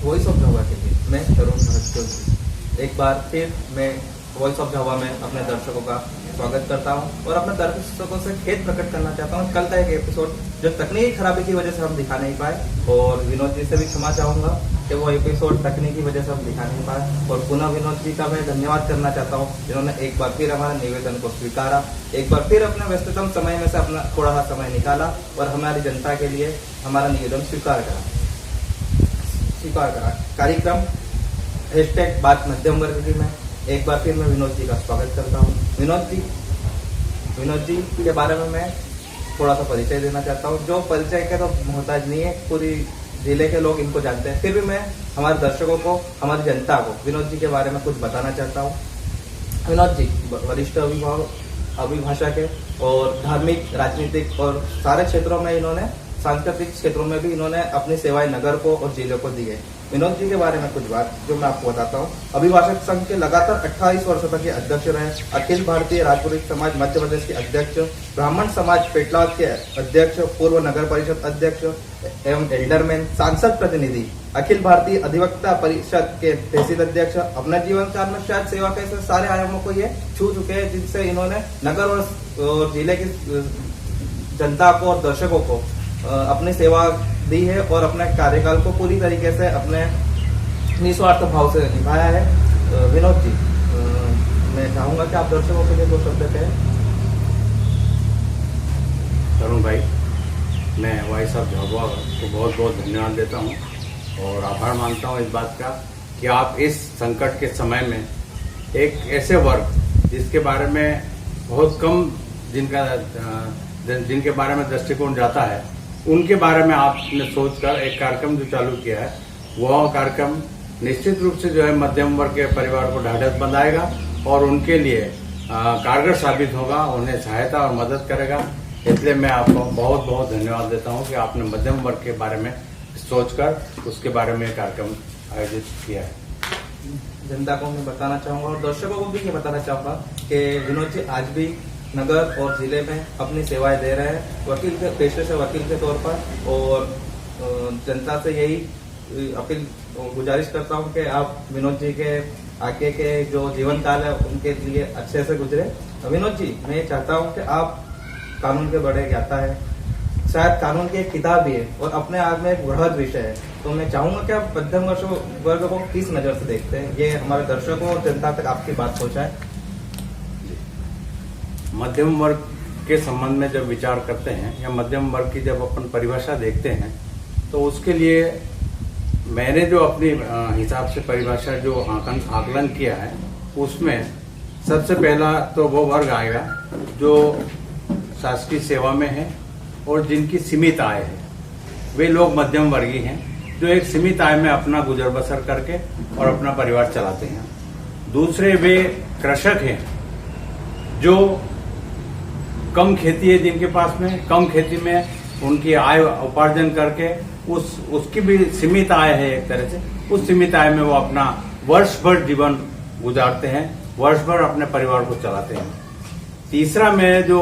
Voice of Java के लिए मैं तरुण भरत चौधरी एक बार फिर मैं वॉइस ऑफ जावा में अपने दर्शकों का स्वागत करता हूं और अपने दर्शकों से खेद प्रकट करना चाहता हूं। कल का एक एपिसोड जो तकनीकी खराबी की वजह से हम दिखा नहीं पाए और विनोद जी से भी क्षमा चाहूंगा कि वो एपिसोड तकनीकी वजह से हम दिखा नहीं पाए। और पुनः विनोद जी का मैं धन्यवाद करना चाहता हूँ जिन्होंने एक बार फिर हमारे निवेदन को स्वीकारा, एक बार फिर अपने व्यस्ततम समय में से अपना थोड़ा सा समय निकाला और हमारी जनता के लिए हमारा निवेदन स्वीकार करा। कार्यक्रम हैशटैग बात मध्यम वर्ग की में एक बार फिर मैं विनोद जी का स्वागत करता हूँ। विनोद जी के बारे में मैं थोड़ा सा परिचय देना चाहता हूँ। जो परिचय का तो मोहताज नहीं है, पूरी जिले के लोग इनको जानते हैं, फिर भी मैं हमारे दर्शकों को, हमारी जनता को विनोद जी के बारे में कुछ बताना चाहता हूँ। विनोद जी वरिष्ठ अभिभाषा के और धार्मिक, राजनीतिक और सारे क्षेत्रों में इन्होंने, सांस्कृतिक क्षेत्रों में भी इन्होंने अपनी सेवाएं नगर को और जिले को दी है। विनोद जी के बारे में कुछ बात जो मैं आपको बताता हूँ। अभिभाषक संघ के लगातार 28 वर्षों तक के अध्यक्ष रहे, अखिल भारतीय राजपुरोहित समाज मध्य प्रदेश के अध्यक्ष, ब्राह्मण समाज पेटलाद के अध्यक्ष, पूर्व नगर परिषद अध्यक्ष एवं एल्डरमैन, सांसद प्रतिनिधि, अखिल भारतीय अधिवक्ता परिषद के तहसील अध्यक्ष। अपने जीवन काल में शायद सेवा के सारे आयामों को ये छू चुके हैं जिनसे इन्होंने नगर और जिले की जनता को और दर्शकों को अपनी सेवा दी है और अपने कार्यकाल को पूरी तरीके से अपने निस्वार्थ भाव से निभाया है। विनोद जी, मैं चाहूंगा कि आप दर्शकों के लिए दो शब्द कहें। तरुण भाई, मैं वॉइस ऑफ जावा को बहुत बहुत धन्यवाद देता हूं और आभार मानता हूं इस बात का कि आप इस संकट के समय में एक ऐसे वर्ग जिसके बारे में बहुत कम जिनके बारे में दृष्टिकोण जाता है, उनके बारे में आपने सोचकर एक कार्यक्रम जो चालू किया है, वह कार्यक्रम निश्चित रूप से जो है मध्यम वर्ग के परिवार को ढाढ़स बंधाएगा और उनके लिए कारगर साबित होगा, उन्हें सहायता और मदद करेगा। इसलिए मैं आपको बहुत बहुत धन्यवाद देता हूं कि आपने मध्यम वर्ग के बारे में सोचकर उसके बारे में कार्यक्रम आयोजित किया है। जनता को मैं बताना चाहूंगा और दर्शकों को भी ये बताना चाहूंगा कि विनोद जी आज भी नगर और जिले में अपनी सेवाएं दे रहे हैं, वकील के पेशे से वकील के तौर पर। और जनता से यही अपील गुजारिश करता हूं कि आप विनोद जी के आगे के जो जीवन काल है उनके लिए अच्छे से गुजरे। विनोद जी, मैं ये चाहता हूं कि आप कानून के बड़े ज्ञाता है, शायद कानून की एक किताब भी है और अपने आप में एक बृहद विषय है, तो मैं चाहूंगा कि आप मध्यम वर्ग को किस नजर से देखते हैं, ये हमारे दर्शकों और जनता तक आपकी बात पहुंचाए। मध्यम वर्ग के संबंध में जब विचार करते हैं या मध्यम वर्ग की जब अपन परिभाषा देखते हैं, तो उसके लिए मैंने जो अपनी हिसाब से परिभाषा जो आकलन किया है, उसमें सबसे पहला तो वो वर्ग आएगा जो शासकीय सेवा में है और जिनकी सीमित आय है। वे लोग मध्यम वर्गीय हैं जो एक सीमित आय में अपना गुजर बसर करके और अपना परिवार चलाते हैं। दूसरे वे कृषक हैं जो कम खेती है, जिनके पास में कम खेती में उनकी आय उपार्जन करके उसकी भी सीमित आय है एक तरह से, उस सीमित आय में वो अपना वर्ष भर जीवन गुजारते हैं, वर्ष भर अपने परिवार को चलाते हैं। तीसरा मैं जो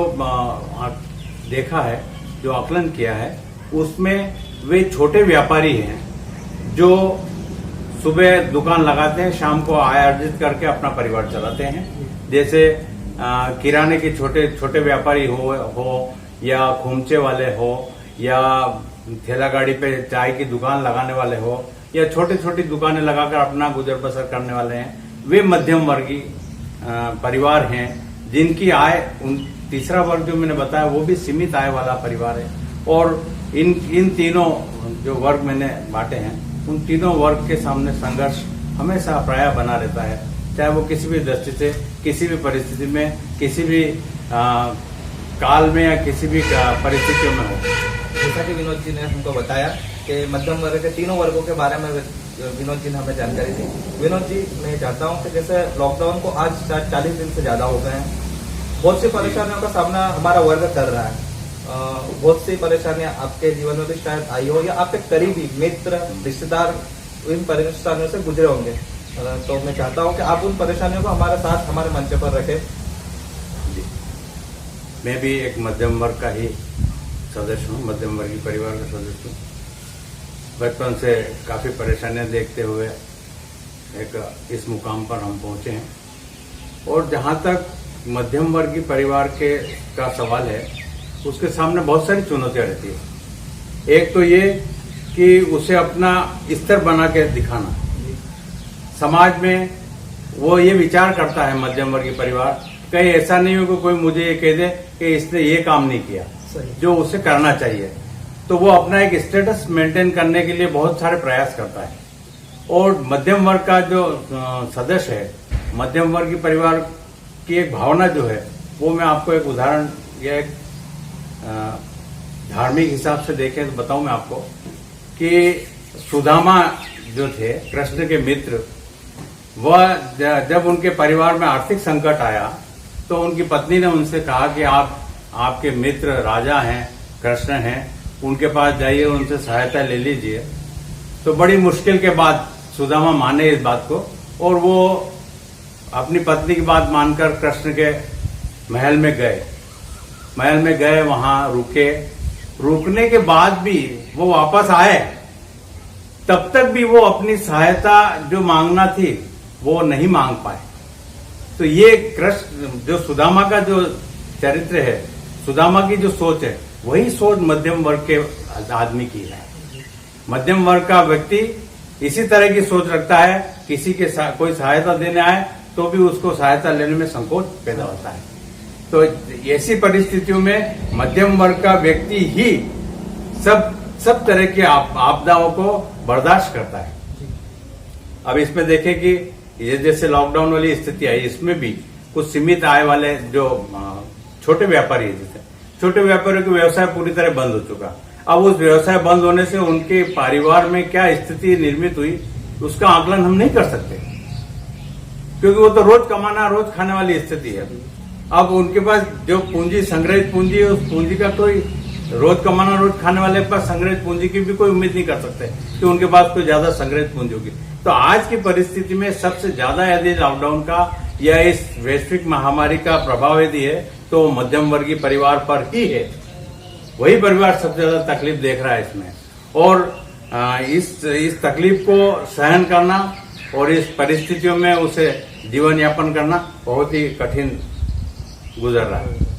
देखा है, जो आकलन किया है, उसमें वे छोटे व्यापारी हैं जो सुबह दुकान लगाते हैं, शाम को आय अर्जित करके अपना परिवार चलाते हैं। जैसे किराने के छोटे छोटे व्यापारी हो या खोमचे वाले हो या ठेला गाड़ी पे चाय की दुकान लगाने वाले हो या छोटी छोटी दुकानें लगाकर अपना गुजर बसर करने वाले हैं, वे मध्यम वर्गीय परिवार हैं जिनकी आय, तीसरा वर्ग जो मैंने बताया वो भी सीमित आय वाला परिवार है। और इन तीनों जो वर्ग मैंने बांटे हैं, उन तीनों वर्ग के सामने संघर्ष हमेशा प्रायः बना रहता है, चाहे वो किसी भी दृष्टि से, किसी भी परिस्थिति में, किसी भी काल में या किसी भी परिस्थितियों में हो। जैसा कि विनोद जी ने हमको बताया कि मध्यम वर्ग के तीनों वर्गों के बारे में विनोद जी ने हमें जानकारी दी। विनोद जी, मैं चाहता हूं कि जैसे लॉकडाउन को आज 40 दिन से ज्यादा हो गए हैं, बहुत सी परेशानियों का सामना हमारा वर्ग कर रहा है। बहुत सी परेशानियां आपके जीवन में भी शायद आई हो या आपके करीबी मित्र, रिश्तेदार इन परेशानियों से गुजरे होंगे, तो मैं चाहता हूं कि आप उन परेशानियों को हमारे साथ, हमारे मंच पर रखें। मैं भी एक मध्यम वर्ग का ही सदस्य हूँ, मध्यम वर्गीय परिवार का सदस्य हूँ। बचपन से काफ़ी परेशानियां देखते हुए एक इस मुकाम पर हम पहुंचे हैं। और जहां तक मध्यम वर्गीय परिवार का सवाल है, उसके सामने बहुत सारी चुनौतियां रहती है। एक तो ये कि उसे अपना स्तर बना के दिखाना, समाज में वो ये विचार करता है मध्यम वर्गीय परिवार, कहीं ऐसा नहीं हो कि कोई मुझे ये कह दे कि इसने ये काम नहीं किया जो उसे करना चाहिए। तो वो अपना एक स्टेटस मेंटेन करने के लिए बहुत सारे प्रयास करता है। और मध्यम वर्ग का जो सदस्य है, मध्यम वर्गीय परिवार की एक भावना जो है, वो मैं आपको एक उदाहरण या एक धार्मिक हिसाब से देखें तो बताऊं मैं आपको कि सुदामा जो थे कृष्ण के मित्र, वह जब उनके परिवार में आर्थिक संकट आया तो उनकी पत्नी ने उनसे कहा कि आपके मित्र राजा हैं, कृष्ण हैं, उनके पास जाइए, उनसे सहायता ले लीजिए। तो बड़ी मुश्किल के बाद सुदामा माने इस बात को और वो अपनी पत्नी की बात मानकर कृष्ण के महल में गए। वहां रुकने के बाद भी वो वापस आए, तब तक भी वो अपनी सहायता जो मांगना थी वो नहीं मांग पाए। तो ये कृष्ण जो सुदामा का जो चरित्र है, सुदामा की जो सोच है, वही सोच मध्यम वर्ग के आदमी की है। मध्यम वर्ग का व्यक्ति इसी तरह की सोच रखता है, किसी के कोई सहायता देने आए तो भी उसको सहायता लेने में संकोच पैदा होता है। तो ऐसी परिस्थितियों में मध्यम वर्ग का व्यक्ति ही सब तरह की आपदाओं को बर्दाश्त करता है। अब इसमें देखें कि ये जैसे लॉकडाउन वाली स्थिति आई, इसमें भी कुछ सीमित आय वाले जो छोटे व्यापारी है, जैसे छोटे व्यापारियों का व्यवसाय पूरी तरह बंद हो चुका। अब उस व्यवसाय बंद होने से उनके परिवार में क्या स्थिति निर्मित हुई, उसका आकलन हम नहीं कर सकते, क्योंकि वो तो रोज कमाना रोज खाने वाली स्थिति है। अब उनके पास जो पूंजी, संग्रहित पूंजी है, उस पूंजी का कोई रोज कमाना रोज खाने वाले के पास संग्रहित पूंजी की भी कोई उम्मीद नहीं कर सकते कि उनके पास कोई ज्यादा संग्रहित पूंजी होगी। तो आज की परिस्थिति में सबसे ज्यादा यदि लॉकडाउन का या इस वैश्विक महामारी का प्रभाव यदि है तो मध्यम वर्गीय परिवार पर ही है। वही परिवार सबसे ज्यादा तकलीफ देख रहा है इसमें। और इस तकलीफ को सहन करना और इस परिस्थितियों में उसे जीवन यापन करना बहुत ही कठिन गुजर रहा है।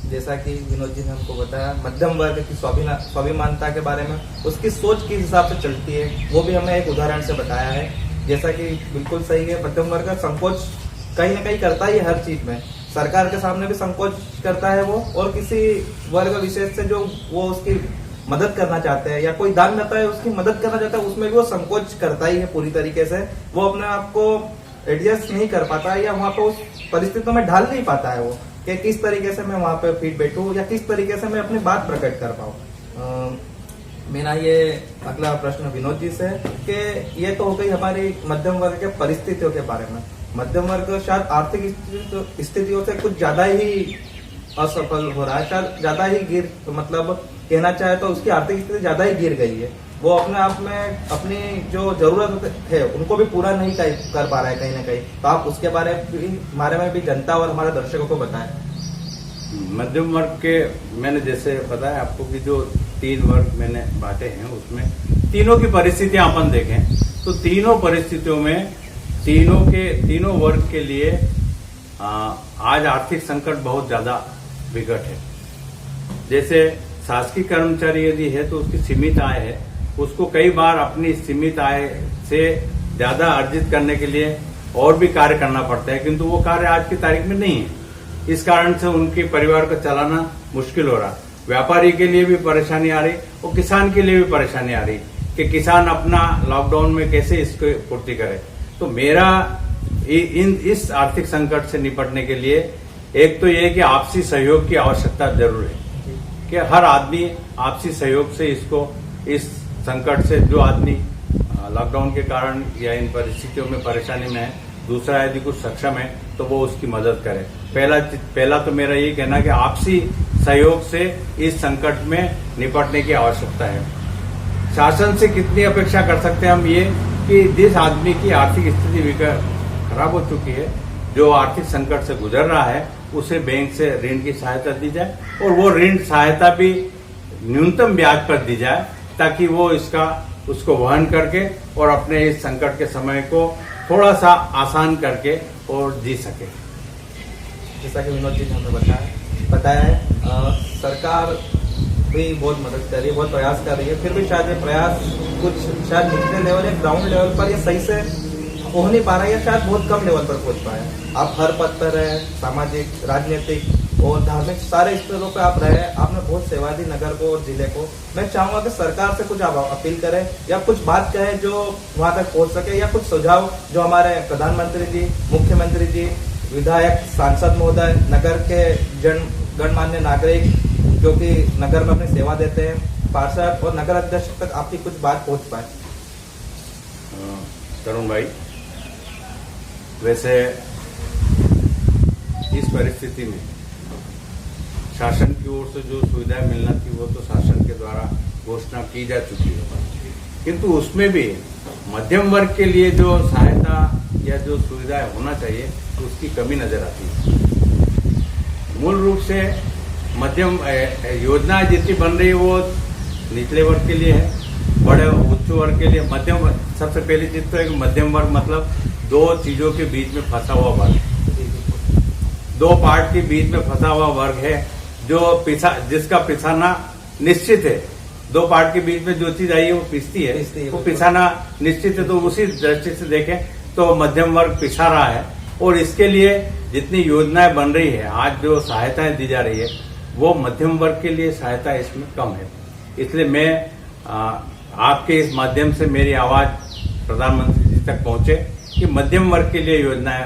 जैसा कि विनोद जी ने हमको बताया, मध्यम वर्ग की स्वाभिमानता के बारे में उसकी सोच किस हिसाब से चलती है, वो भी हमें एक उदाहरण से बताया है। जैसा कि बिल्कुल सही है, मध्यम वर्ग का संकोच कहीं ना कहीं करता ही है हर चीज में। सरकार के सामने भी संकोच करता है वो, और किसी वर्ग विशेष से जो वो उसकी मदद करना चाहते हैं या कोई दानदाता है उसकी मदद करना चाहता है, उसमें भी वो संकोच करता ही है पूरी तरीके से। वो अपने आप को एडजस्ट नहीं कर पाता है या वहां पर उस परिस्थितियों में ढाल नहीं पाता है वो, कि किस तरीके से मैं वहां पे फिट बैठूं या किस तरीके से मैं अपनी बात प्रकट कर पाऊं। मेरा ये अगला प्रश्न विनोद जी से है कि ये तो हो गई हमारी मध्यम वर्ग के परिस्थितियों के बारे में। मध्यम वर्ग शायद आर्थिक स्थितियों से कुछ ज्यादा ही असफल हो रहा है, शायद ज्यादा ही मतलब कहना चाहे तो उसकी आर्थिक स्थिति ज्यादा ही गिर गई है। वो अपने आप में अपनी जो जरूरत है उनको भी पूरा नहीं कर पा रहा है कहीं ना कहीं। तो आप उसके बारे में भी जनता और हमारे दर्शकों को बताएं। मध्यम वर्ग के मैंने जैसे बताया आपको कि जो 3 वर्ग मैंने बांटे हैं, उसमें तीनों की परिस्थितियां अपन देखें तो तीनों परिस्थितियों में तीनों वर्ग के लिए आज आर्थिक संकट बहुत ज्यादा विकट है। जैसे शासकीय कर्मचारी यदि है तो उसकी सीमित आय है, उसको कई बार अपनी सीमित आय से ज्यादा अर्जित करने के लिए और भी कार्य करना पड़ता है, किंतु वो कार्य आज की तारीख में नहीं है। इस कारण से उनके परिवार को चलाना मुश्किल हो रहा। व्यापारी के लिए भी परेशानी आ रही और किसान के लिए भी परेशानी आ रही कि किसान अपना लॉकडाउन में कैसे इसको पूर्ति करे। तो मेरा इस आर्थिक संकट से निपटने के लिए एक तो ये है कि आपसी सहयोग की आवश्यकता जरूर है, कि हर आदमी आपसी सहयोग से इस संकट से, जो आदमी लॉकडाउन के कारण या इन परिस्थितियों में परेशानी में है, दूसरा यदि कुछ सक्षम है तो वो उसकी मदद करे। पहला तो मेरा यही कहना कि आपसी सहयोग से इस संकट में निपटने की आवश्यकता है। शासन से कितनी अपेक्षा कर सकते हैं हम ये कि जिस आदमी की आर्थिक स्थिति खराब हो चुकी है, जो आर्थिक संकट से गुजर रहा है, उसे बैंक से ऋण की सहायता दी जाए और वो ऋण सहायता भी न्यूनतम ब्याज पर दी जाए, ताकि वो उसको वहन करके और अपने इस संकट के समय को थोड़ा सा आसान करके और जी सके। जैसा कि विनोद जी ने हमें बताया है, सरकार भी बहुत मदद कर रही है, बहुत प्रयास कर रही है, फिर भी शायद ये प्रयास कुछ शायद निचले लेवल या ग्राउंड लेवल पर ये सही से हो नहीं पा रहा है, या शायद बहुत कम लेवल पर पहुंच पाए। आप हर पद पर रहे, सामाजिक, राजनीतिक और धार्मिक सारे स्तरों पर आप रहे, आपने बहुत सेवा दी नगर को और जिले को। मैं चाहूंगा कि सरकार से कुछ आप अपील करें या कुछ बात कहें जो वहां तक पहुंच सके, या कुछ सुझाव जो हमारे प्रधानमंत्री जी, मुख्यमंत्री जी, विधायक, सांसद महोदय, नगर के गणमान्य नागरिक जो कि नगर में अपनी सेवा देते हैं, पार्षद और नगर अध्यक्ष तक आपकी कुछ बात पहुंच पाए। तरुण भाई, वैसे इस परिस्थिति में शासन की ओर से जो सुविधाएं मिलना थी वो तो शासन के द्वारा घोषणा की जा चुकी है, किंतु उसमें भी मध्यम वर्ग के लिए जो सहायता या जो सुविधाएं होना चाहिए उसकी कमी नजर आती है। मूल रूप से मध्यम योजना जितनी बन रही है वो निचले वर्ग के लिए है, बड़े उच्च वर्ग के लिए। मध्यम वर्ग, सबसे पहली चीज तो है कि मध्यम वर्ग मतलब दो चीजों के बीच में फंसा हुआ वर्ग, दो पार्ट के बीच में फंसा हुआ वर्ग है जो जिसका पिछाना निश्चित है। दो पार्ट के बीच में जो चीज आई है वो पिसती है, वो पिछाना निश्चित है। तो उसी दृष्टि से देखें तो मध्यम वर्ग पिछा रहा है, और इसके लिए जितनी योजनाएं बन रही है, आज जो सहायताएं दी जा रही है वो मध्यम वर्ग के लिए सहायता इसमें कम है। इसलिए मैं आपके इस माध्यम से मेरी आवाज प्रधानमंत्री जी तक पहुंचे कि मध्यम वर्ग के लिए योजनाएं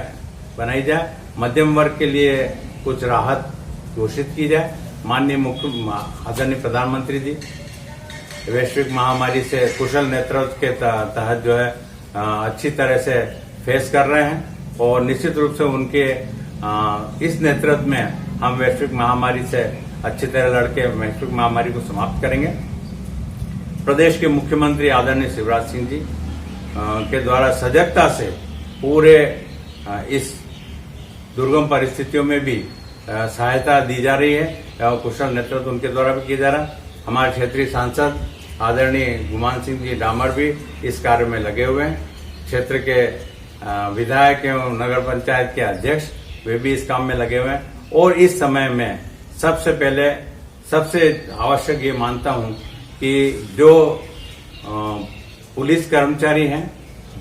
बनाई जाए, मध्यम वर्ग के लिए कुछ राहत घोषित की जाए। माननीय आदरणीय प्रधानमंत्री जी वैश्विक महामारी से कुशल नेतृत्व के तहत जो है अच्छी तरह से फेस कर रहे हैं, और निश्चित रूप से उनके इस नेतृत्व में हम वैश्विक महामारी से अच्छी तरह लड़के वैश्विक महामारी को समाप्त करेंगे। प्रदेश के मुख्यमंत्री आदरणीय शिवराज सिंह जी के द्वारा सजगता से पूरे इस दुर्गम परिस्थितियों में भी सहायता दी जा रही है, कुशल नेतृत्व उनके द्वारा भी किया जा रहा है। हमारे क्षेत्रीय सांसद आदरणीय गुमान सिंह जी डामर भी इस कार्य में लगे हुए हैं। क्षेत्र के विधायक एवं नगर पंचायत के अध्यक्ष वे भी इस काम में लगे हुए हैं। और इस समय में सबसे आवश्यक ये मानता हूं कि जो पुलिस कर्मचारी हैं,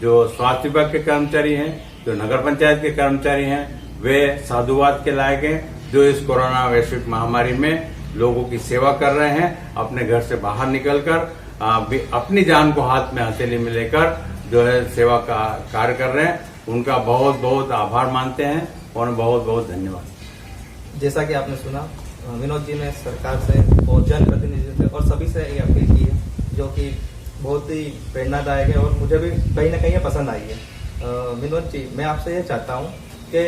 जो स्वास्थ्य विभाग के कर्मचारी हैं, जो नगर पंचायत के कर्मचारी हैं, वे साधुवाद के लायक हैं, जो इस कोरोना वैश्विक महामारी में लोगों की सेवा कर रहे हैं, अपने घर से बाहर निकलकर अपनी जान को हाथ में हथेली में लेकर जो है सेवा का कार्य कर रहे हैं। उनका बहुत बहुत आभार मानते हैं और बहुत बहुत धन्यवाद। जैसा कि आपने सुना, विनोद जी ने सरकार से और जनप्रतिनिधि से और सभी से ये अपील की है, जो कि बहुत ही प्रेरणादायक है और मुझे भी कहीं ना कहीं पसंद आई है। विनोद जी, मैं आपसे ये चाहता हूँ कि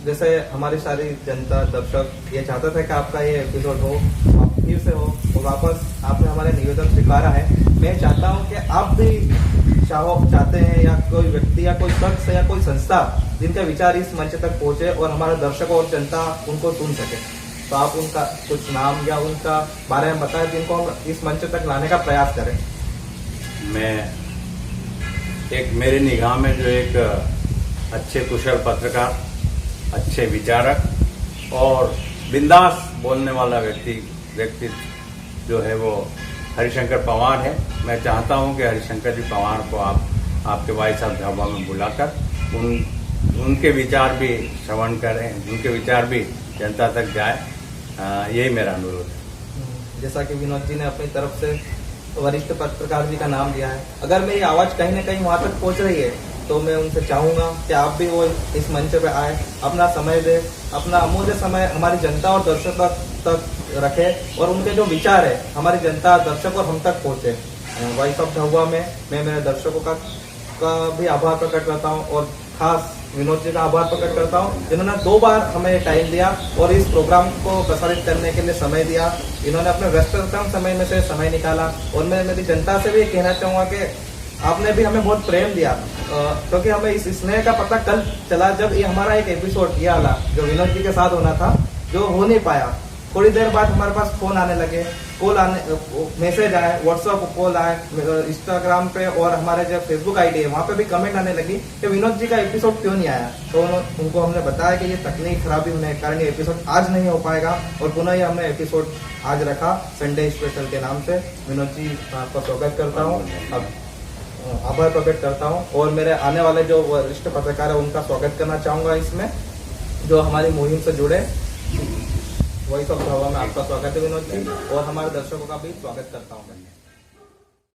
जैसे हमारी सारी जनता, दर्शक ये चाहता था कि आपका ये एपिसोड हो, आप फिर से हो और वापस आपने हमारे निवेदन स्वीकारा है। मैं चाहता हूँ कि आप भी चाहते हैं, या कोई व्यक्ति या कोई शख्स या कोई संस्था जिनके विचार इस मंच तक पहुंचे और हमारे दर्शकों और जनता उनको सुन सके, तो आप उनका कुछ नाम या उनका बारे में बताएं जिनको हम इस मंच तक लाने का प्रयास करें। मेरी निगाह में जो एक अच्छे कुशल पत्रकार, अच्छे विचारक और बिंदास बोलने वाला व्यक्ति जो है वो हरिशंकर पवार है। मैं चाहता हूं कि हरिशंकर जी पवार को आप आपके भाई साहब ढाबा में बुलाकर उनके विचार भी श्रवण करें, उनके विचार भी जनता तक जाए, यही मेरा अनुरोध है। जैसा कि विनोद जी ने अपनी तरफ से वरिष्ठ पत्रकार जी का नाम लिया है, अगर मेरी आवाज कहीं ना कहीं वहां तक पहुंच रही है तो मैं उनसे चाहूंगा कि आप भी वो इस मंच पे आए, अपना समय दे, अपना अमूल्य समय हमारी जनता और दर्शक तक रखे और उनके जो विचार है हमारी जनता, दर्शक और हम तक पहुंचे। वॉइस ऑफ ढाबा में मैं मेरे दर्शकों का भी आभार प्रकट करता हूं और खास विनोद जी का आभार प्रकट करता हूं, जिन्होंने 2 बार हमें टाइम दिया और इस प्रोग्राम को प्रसारित करने के लिए समय दिया। इन्होंने अपने व्यस्ततम समय में से समय निकाला और मैं मेरी जनता से भी कहना चाहूंगा कि आपने भी हमें बहुत प्रेम दिया, क्योंकि हमें इस स्नेह का पता कल चला जब ये हमारा एक एपिसोड जो विनोद जी के साथ होना था, जो हो नहीं पाया। थोड़ी देर बाद हमारे पास फोन आने लगे कॉल आने, मैसेज आए, व्हाट्सएप कॉल आए, इंस्टाग्राम पे और हमारे जो फेसबुक आईडी है वहां पे भी कमेंट आने लगी कि विनोद जी का एपिसोड क्यों नहीं आया। तो उनको हमने बताया कि ये तकनीक खराबी होने के कारण ये एपिसोड आज नहीं हो पाएगा और पुनः ये हमने एपिसोड आज रखा संडे स्पेशल के नाम से। विनोद जी आपका स्वागत करता हूँ, अब आभार प्रकट करता हूँ और मेरे आने वाले जो वरिष्ठ पत्रकार है उनका स्वागत करना चाहूंगा इसमें, जो हमारी मुहिम से जुड़े। वही सब में आपका स्वागत है विनोद जी और हमारे दर्शकों का भी स्वागत करता हूँ मैं।